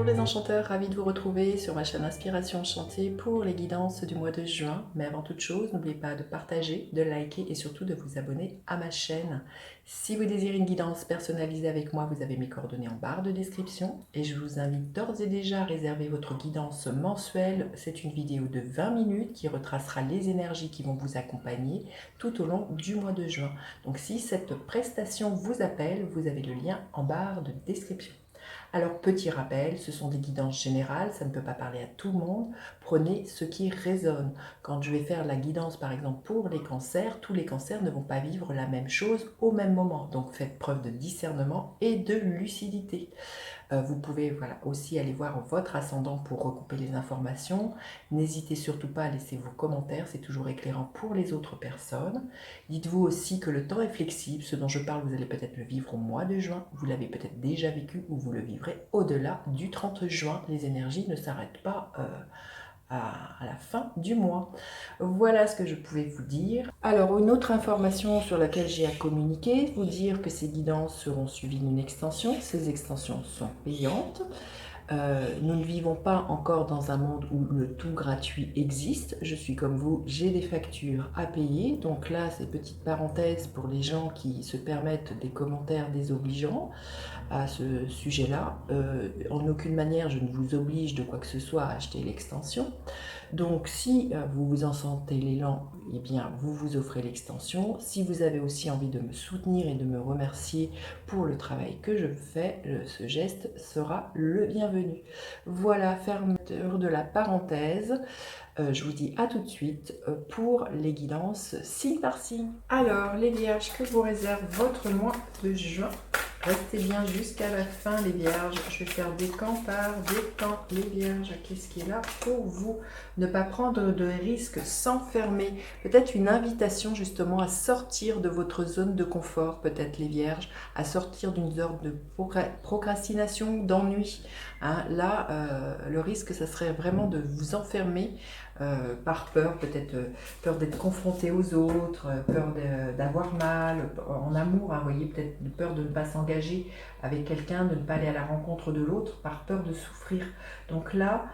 Bonjour les enchanteurs, ravi de vous retrouver sur ma chaîne Inspiration Enchantée pour les guidances du mois de juin. Mais avant toute chose, n'oubliez pas de partager, de liker et surtout de vous abonner à ma chaîne. Si vous désirez une guidance personnalisée avec moi, vous avez mes coordonnées en barre de description. Et je vous invite d'ores et déjà à réserver votre guidance mensuelle. C'est une vidéo de 20 minutes qui retracera les énergies qui vont vous accompagner tout au long du mois de juin. Donc si cette prestation vous appelle, vous avez le lien en barre de description. Alors, petit rappel, ce sont des guidances générales, ça ne peut pas parler à tout le monde. Prenez ce qui résonne. Quand je vais faire la guidance, par exemple, pour les cancers, tous les cancers ne vont pas vivre la même chose au même moment. Donc, faites preuve de discernement et de lucidité. Vous pouvez aussi aller voir votre ascendant pour recouper les informations. N'hésitez surtout pas à laisser vos commentaires, c'est toujours éclairant pour les autres personnes. Dites-vous aussi que le temps est flexible, ce dont je parle, vous allez peut-être le vivre au mois de juin, vous l'avez peut-être déjà vécu ou vous le vivrez au-delà du 30 juin. Les énergies ne s'arrêtent pas à la fin du mois. Voilà ce que je pouvais vous dire. Alors, une autre information sur laquelle j'ai à communiquer, vous dire que ces guidances seront suivies d'une extension. Ces extensions sont payantes. Nous ne vivons pas encore dans un monde où le tout gratuit existe. Je suis comme vous, j'ai des factures à payer. Donc là, c'est petite parenthèse pour les gens qui se permettent des commentaires désobligeants à ce sujet-là. En aucune manière, je ne vous oblige de quoi que ce soit à acheter l'extension. Donc, si vous vous en sentez l'élan, eh bien, vous vous offrez l'extension. Si vous avez aussi envie de me soutenir et de me remercier pour le travail que je fais, ce geste sera le bienvenu. Voilà, fermeture de la parenthèse. Je vous dis à tout de suite pour les guidances signe par signe. Alors, les vierges, que vous réserve votre mois de juin? Restez bien jusqu'à la fin, les vierges. Je vais faire des camps par des camps, les vierges. Qu'est-ce qui est là pour vous? Ne pas prendre de risques, s'enfermer. Peut-être une invitation justement à sortir de votre zone de confort, peut-être les vierges, à sortir d'une zone de procrastination, d'ennui. Hein, là, le risque, ça serait vraiment de vous enfermer par peur, peut-être peur d'être confronté aux autres, peur d'avoir mal, en amour, hein, vous voyez, peut-être peur de ne pas s'engager avec quelqu'un, de ne pas aller à la rencontre de l'autre, par peur de souffrir. Donc là,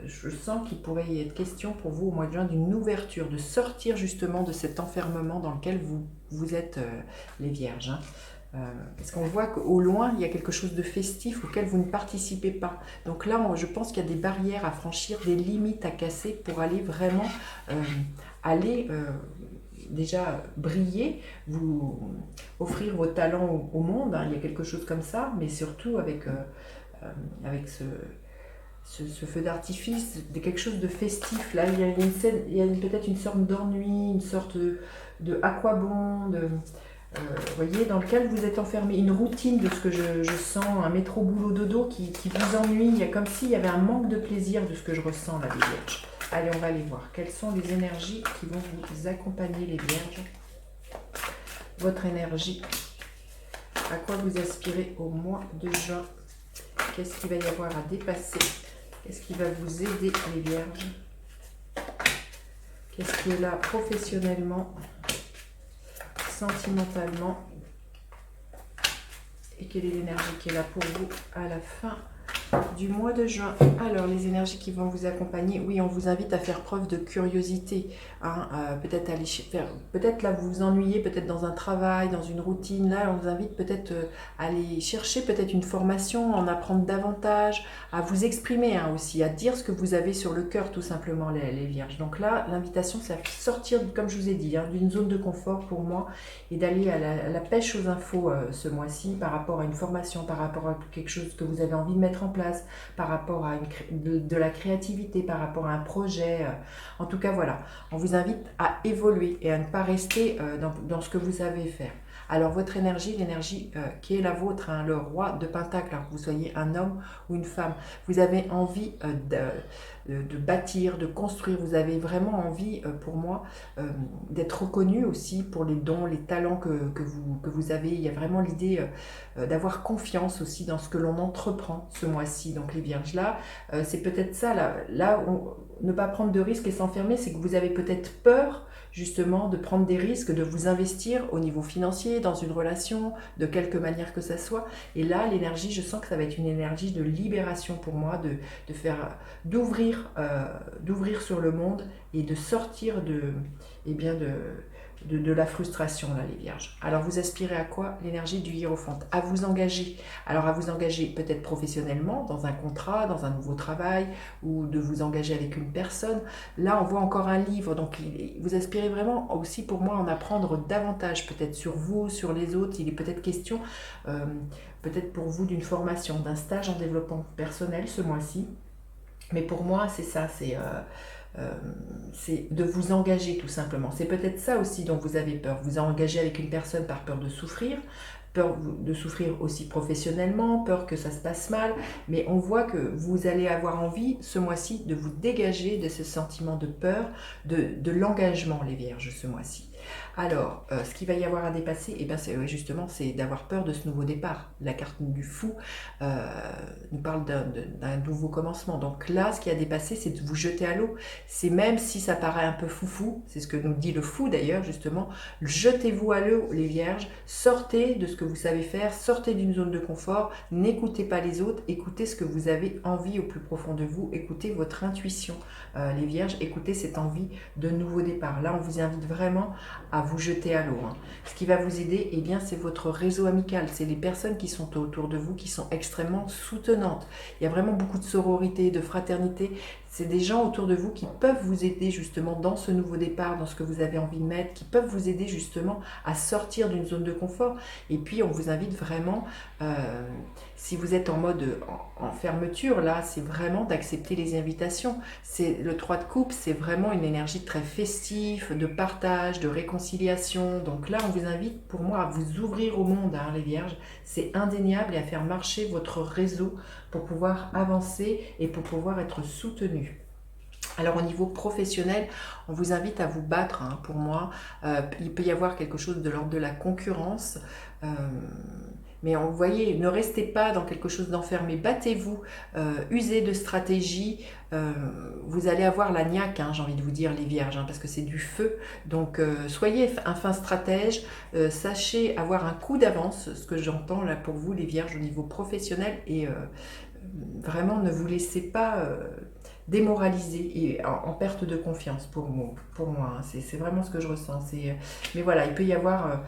je sens qu'il pourrait y être question pour vous au mois de juin d'une ouverture, de sortir justement de cet enfermement dans lequel vous êtes les vierges. Hein. Parce qu'on voit qu'au loin, il y a quelque chose de festif auquel vous ne participez pas. Donc là, je pense qu'il y a des barrières à franchir, des limites à casser pour aller vraiment déjà briller, vous offrir vos talents au monde. Hein. Il y a quelque chose comme ça, mais surtout avec ce feu d'artifice, quelque chose de festif. Là, il y a peut-être une sorte d'ennui, une sorte de à quoi bon, voyez, dans lequel vous êtes enfermé, une routine de ce que je sens, un métro boulot dodo qui vous ennuie. Il y a comme s'il y avait un manque de plaisir de ce que je ressens là, les vierges. Allez, on va aller voir. Quelles sont les énergies qui vont vous accompagner, les vierges? Votre énergie, à quoi vous aspirez au mois de juin? Qu'est-ce qu'il va y avoir à dépasser? Qu'est-ce qui va vous aider, les vierges? Qu'est-ce qui est là professionnellement, sentimentalement, et quelle est l'énergie qui est là pour vous à la fin du mois de juin? Alors, les énergies qui vont vous accompagner, oui, on vous invite à faire preuve de curiosité, hein, peut-être aller faire, peut-être là vous vous ennuyez, peut-être dans un travail, dans une routine, là on vous invite peut-être à aller chercher peut-être une formation, en apprendre davantage, à vous exprimer hein, aussi, à dire ce que vous avez sur le cœur tout simplement les vierges. Donc là, l'invitation c'est à sortir, comme je vous ai dit, hein, d'une zone de confort pour moi et d'aller à la pêche aux infos ce mois-ci par rapport à une formation, par rapport à quelque chose que vous avez envie de mettre en place, par rapport à de la créativité, par rapport à un projet. En tout cas, voilà, on vous invite à évoluer et à ne pas rester dans ce que vous savez faire. Alors, votre énergie, l'énergie qui est la vôtre, hein, le roi de Pentacle, hein, que vous soyez un homme ou une femme, vous avez envie de bâtir, de construire, vous avez vraiment envie, pour moi, d'être reconnu aussi pour les dons, les talents que vous avez. Il y a vraiment l'idée d'avoir confiance aussi dans ce que l'on entreprend ce mois-ci. Donc, les vierges, là, c'est peut-être ça, là ne pas prendre de risques et s'enfermer, c'est que vous avez peut-être peur justement de prendre des risques, de vous investir au niveau financier, dans une relation, de quelque manière que ça soit. Et là, l'énergie, je sens que ça va être une énergie de libération pour moi, d'ouvrir sur le monde et de sortir de la frustration, là, les vierges. Alors, vous aspirez à quoi? L'énergie du hiérophante, à vous engager. Alors, à vous engager peut-être professionnellement, dans un contrat, dans un nouveau travail, ou de vous engager avec une personne. Là, on voit encore un livre, donc vous aspirez vraiment aussi, pour moi, en apprendre davantage, peut-être sur vous, sur les autres. Il est peut-être question, peut-être pour vous, d'une formation, d'un stage en développement personnel ce mois-ci. Mais pour moi, c'est ça, c'est de vous engager tout simplement. C'est peut-être ça aussi dont vous avez peur. Vous engager avec une personne par peur de souffrir aussi professionnellement, peur que ça se passe mal, mais on voit que vous allez avoir envie ce mois-ci de vous dégager de ce sentiment de peur, de l'engagement, les vierges, ce mois-ci. Alors, ce qu'il va y avoir à dépasser, eh ben, justement, c'est d'avoir peur de ce nouveau départ. La carte du fou nous parle d'un nouveau commencement. Donc là, ce qui a dépassé, c'est de vous jeter à l'eau. C'est même si ça paraît un peu foufou, c'est ce que nous dit le fou d'ailleurs, justement, jetez-vous à l'eau, les vierges, sortez de ce que vous savez faire, sortez d'une zone de confort, n'écoutez pas les autres, écoutez ce que vous avez envie au plus profond de vous, écoutez votre intuition, les vierges, écoutez cette envie de nouveau départ. Là, on vous invite vraiment à vous jeter à l'eau. Ce qui va vous aider, eh bien, c'est votre réseau amical, c'est les personnes qui sont autour de vous, qui sont extrêmement soutenantes. Il y a vraiment beaucoup de sororité, de fraternité. C'est des gens autour de vous qui peuvent vous aider justement dans ce nouveau départ, dans ce que vous avez envie de mettre, qui peuvent vous aider justement à sortir d'une zone de confort. Et puis, on vous invite vraiment, si vous êtes en mode en fermeture, là, c'est vraiment d'accepter les invitations. C'est le 3 de coupe, c'est vraiment une énergie très festive, de partage, de réconciliation. Donc là, on vous invite, pour moi, à vous ouvrir au monde, les vierges. C'est indéniable, et à faire marcher votre réseau pour pouvoir avancer et pour pouvoir être soutenu. Alors au niveau professionnel, on vous invite à vous battre, pour moi. Il peut y avoir quelque chose de l'ordre de la concurrence. Mais vous voyez, ne restez pas dans quelque chose d'enfermé, battez-vous, usez de stratégie, vous allez avoir la niaque, j'ai envie de vous dire, les vierges, parce que c'est du feu. Donc soyez un fin stratège, sachez avoir un coup d'avance, ce que j'entends là pour vous, les vierges, au niveau professionnel, et vraiment ne vous laissez pas démoraliser et en perte de confiance pour moi. C'est vraiment ce que je ressens. Mais voilà, il peut y avoir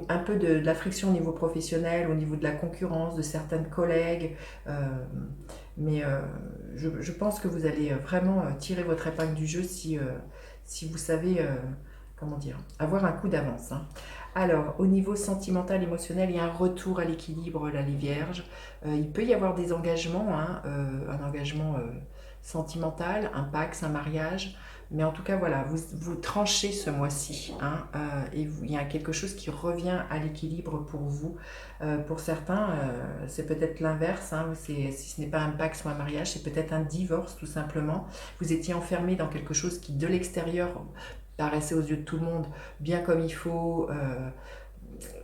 un peu de la friction au niveau professionnel, au niveau de la concurrence, de certaines collègues. Mais je pense que vous allez vraiment tirer votre épingle du jeu si vous savez, comment dire, avoir un coup d'avance. Alors, au niveau sentimental, émotionnel, il y a un retour à l'équilibre, là, les vierges. Il peut y avoir des engagements, un engagement sentimental, un pax, un mariage. Mais en tout cas, voilà, vous tranchez ce mois-ci. Et il y a quelque chose qui revient à l'équilibre pour vous. Pour certains, c'est peut-être l'inverse. Si ce n'est pas un pax ou un mariage, c'est peut-être un divorce, tout simplement. Vous étiez enfermé dans quelque chose qui, de l'extérieur, paraissait aux yeux de tout le monde bien comme il faut,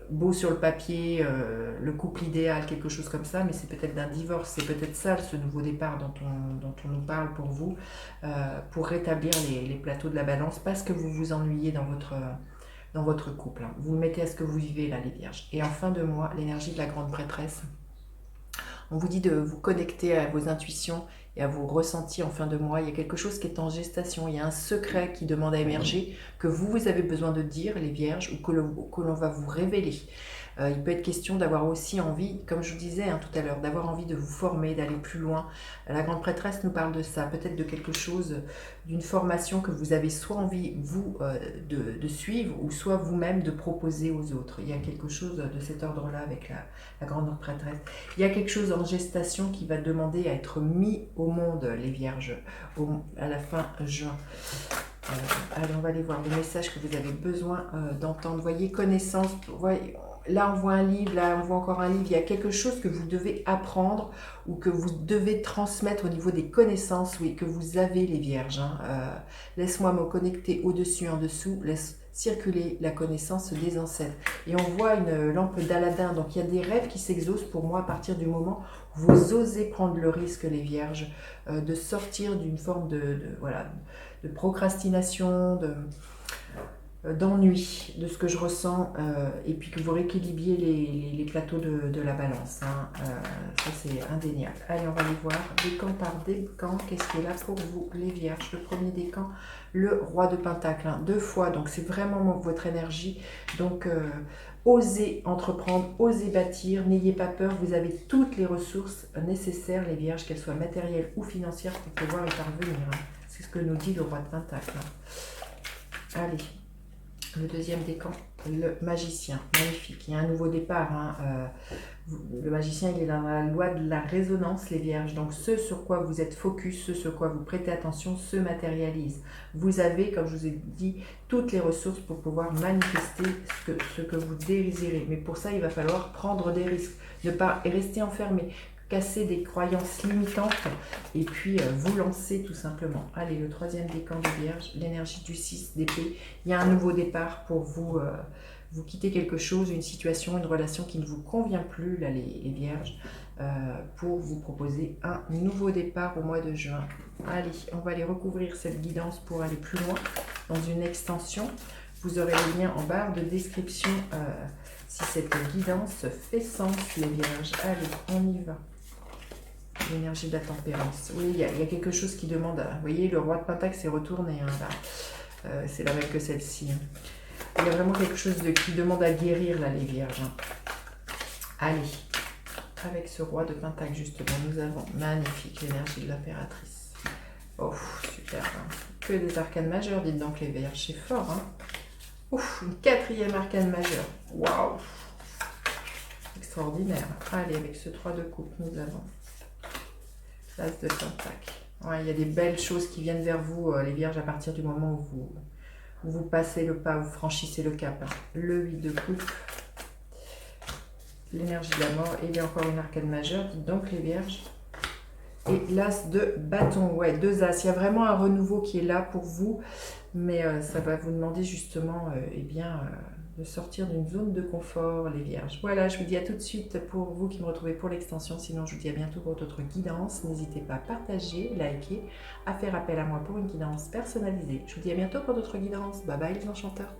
beau sur le papier, le couple idéal, quelque chose comme ça, mais c'est peut-être d'un divorce, c'est peut-être ça ce nouveau départ dont on nous parle pour vous, pour rétablir les plateaux de la balance, parce que vous vous ennuyez dans votre couple. Vous mettez à ce que vous vivez là, les vierges. Et en fin de mois, l'énergie de la grande prêtresse, on vous dit de vous connecter à vos intuitions et à vos ressentis en fin de mois. Il y a quelque chose qui est en gestation, il y a un secret qui demande à émerger, que vous avez besoin de dire, les vierges, ou que l'on va vous révéler. Il peut être question d'avoir aussi envie, comme je vous disais tout à l'heure, d'avoir envie de vous former, d'aller plus loin. La grande prêtresse nous parle de ça, peut-être de quelque chose, d'une formation que vous avez soit envie, vous, de suivre, ou soit vous-même de proposer aux autres. Il y a quelque chose de cet ordre-là avec la grande prêtresse. Il y a quelque chose en gestation qui va demander à être mis au monde, les vierges, à la fin juin. Allez, on va aller voir le message que vous avez besoin d'entendre. Voyez, connaissance, voyez, là on voit un livre, là on voit encore un livre, il y a quelque chose que vous devez apprendre ou que vous devez transmettre au niveau des connaissances, oui, que vous avez les vierges. Hein. Laisse-moi me connecter au-dessus, en dessous, laisse circuler la connaissance des ancêtres. Et on voit une lampe d'Aladin, donc il y a des rêves qui s'exaucent pour moi à partir du moment où vous osez prendre le risque, les vierges, de sortir d'une forme voilà, de procrastination, d'ennui, de ce que je ressens, et puis que vous rééquilibriez les plateaux de la balance. Hein. Ça, c'est indéniable. Allez, on va aller voir décan par décan. Qu'est-ce qui est là pour vous, les vierges? Le premier décan, le roi de pentacle. Hein. 2 fois, donc c'est vraiment votre énergie. Donc, osez entreprendre, osez bâtir, n'ayez pas peur. Vous avez toutes les ressources nécessaires, les vierges, qu'elles soient matérielles ou financières, pour pouvoir y parvenir. Hein. C'est ce que nous dit le roi de pentacle. Hein. Allez. Le deuxième décan, le magicien, magnifique, il y a un nouveau départ. Hein. Le magicien, il est dans la loi de la résonance, les vierges. Donc ce sur quoi vous êtes focus, ce sur quoi vous prêtez attention, se matérialise. Vous avez, comme je vous ai dit, toutes les ressources pour pouvoir manifester ce que vous désirez. Mais pour ça, il va falloir prendre des risques, ne pas rester enfermé, casser des croyances limitantes et puis vous lancer tout simplement. Allez, le troisième décan de Vierge, l'énergie du 6 d'épée. Il y a un nouveau départ pour vous. Vous quittez quelque chose, une situation, une relation qui ne vous convient plus, là, les Vierges, pour vous proposer un nouveau départ au mois de juin. Allez, on va aller recouvrir cette guidance pour aller plus loin dans une extension. Vous aurez le lien en barre de description si cette guidance fait sens, les Vierges. Allez, on y va. L'énergie de la tempérance. Oui, il y a quelque chose qui demande... Vous voyez, le roi de Pentacle s'est retourné. Hein, là. C'est la même que celle-ci. Hein. Il y a vraiment quelque chose qui demande à guérir, là, les vierges. Hein. Allez. Avec ce roi de Pentacle, justement, nous avons magnifique l'énergie de l'impératrice. Oh, super. Hein. Que des arcanes majeures, dites donc, les vierges. C'est fort, hein. Ouf, une 4e arcane majeure. Waouh. Extraordinaire. Allez, avec ce 3 de coupe, nous avons... L'As de Pentacle. Ouais, il y a des belles choses qui viennent vers vous, les vierges, à partir du moment où vous passez le pas, vous franchissez le cap. Hein. Le 8 de coupe. L'énergie de la mort. Et il y a encore une arcane majeure, dites donc, les vierges. Et l'As de bâton. Ouais, 2 As. Il y a vraiment un renouveau qui est là pour vous. Mais ça va vous demander justement de sortir d'une zone de confort, les vierges. Voilà, je vous dis à tout de suite pour vous qui me retrouvez pour l'extension. Sinon, je vous dis à bientôt pour d'autres guidances. N'hésitez pas à partager, liker, à faire appel à moi pour une guidance personnalisée. Je vous dis à bientôt pour d'autres guidances. Bye bye les enchanteurs.